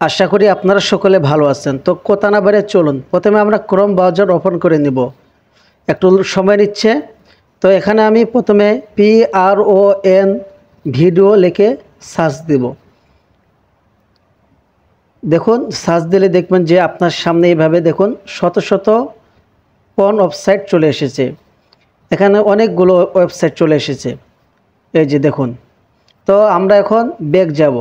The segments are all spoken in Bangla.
আশা করি আপনারা সকলে ভালো আছেন। তো কথা না বাড়িয়ে চলুন প্রথমে আমরা ক্রোম ব্রাউজার ওপেন করে নিব। একটু সময় নিচ্ছে। তো এখানে আমি প্রথমে PRON ভিডিও লিখে সার্চ দিব। দেখুন সার্চ দিলে দেখবেন যে আপনার সামনে এইভাবে দেখুন শত শত পর্ন ওয়েবসাইট চলে এসেছে। এখানে অনেকগুলো ওয়েবসাইট চলে এসেছে, এই যে দেখুন। তো আমরা এখন ব্যাক যাব।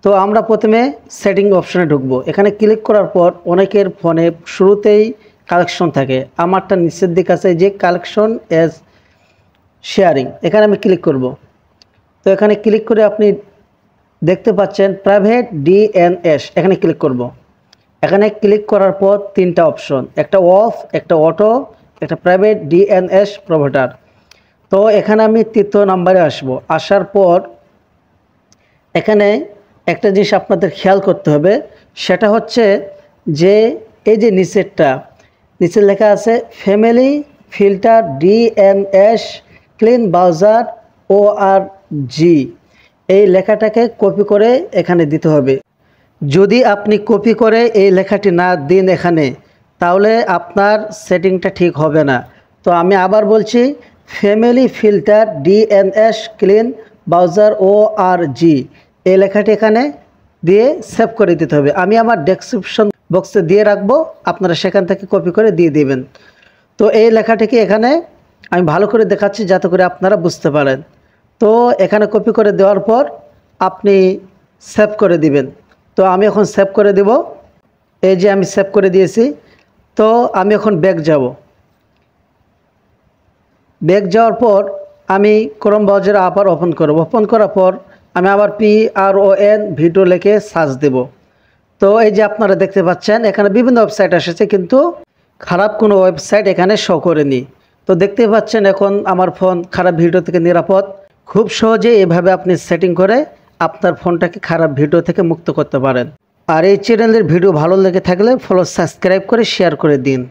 তো আমরা প্রথমে সেটিং অপশনে ঢুকবো। এখানে ক্লিক করার পর অনেকের ফোনে শুরুতেই কালেকশন থাকে, আমারটা নিচের দিকে আছে যে কালেকশন এজ শেয়ারিং, এখানে আমি ক্লিক করব। তো এখানে ক্লিক করে আপনি দেখতে পাচ্ছেন প্রাইভেট DNS, এখানে ক্লিক করব। এখানে ক্লিক করার পর তিনটা অপশন, একটা অফ, একটা অটো, একটা প্রাইভেট DNS প্রোভাইডার। তো এখানে আমি তৃতীয় নাম্বারে আসব। আসার পর এখানে একটা জিনিস আপনাদের খেয়াল করতে হবে, সেটা হচ্ছে যে এই যে নিচে লেখা আছে family filter DNS clean browser ORG, এই লেখাটাকে কপি করে এখানে দিতে হবে। যদি আপনি কপি করে এই লেখাটি না দিন এখানে, তাহলে আপনার সেটিংটা ঠিক হবে না। তো আমি আবার বলছি, family filter DNS clean browser ORG, এই লেখাটি এখানে দিয়ে সেভ করে দিতে হবে। আমি আমার ডেসক্রিপশন বক্সে দিয়ে রাখবো, আপনারা সেখান থেকে কপি করে দিয়ে দিবেন। তো এই লেখাটিকে এখানে আমি ভালো করে দেখাচ্ছি যাতে করে আপনারা বুঝতে পারেন। তো এখানে কপি করে দেওয়ার পর আপনি সেভ করে দিবেন। তো আমি এখন সেভ করে দেব। এই যে আমি সেভ করে দিয়েছি। তো আমি এখন ব্যাক যাব। ব্যাক যাওয়ার পর আমি ক্রোম ব্রাউজার আবার ওপেন করব। ওপেন করার পর আমি আবার PRON ভিডিও লিখে সার্চ দেব। তো এই যে আপনারা দেখতে পাচ্ছেন এখানে বিভিন্ন ওয়েবসাইট এসেছে, কিন্তু খারাপ কোনো ওয়েবসাইট এখানে শো করেনি। তো দেখতে পাচ্ছেন এখন আমার ফোন খারাপ ভিডিও থেকে নিরাপদ। খুব সহজে এভাবে আপনি সেটিং করে আপনার ফোনটাকে খারাপ ভিডিও থেকে মুক্ত করতে পারেন। আর এই চ্যানেলের ভিডিও ভালো লেগে থাকলে সাবস্ক্রাইব করে শেয়ার করে দিন।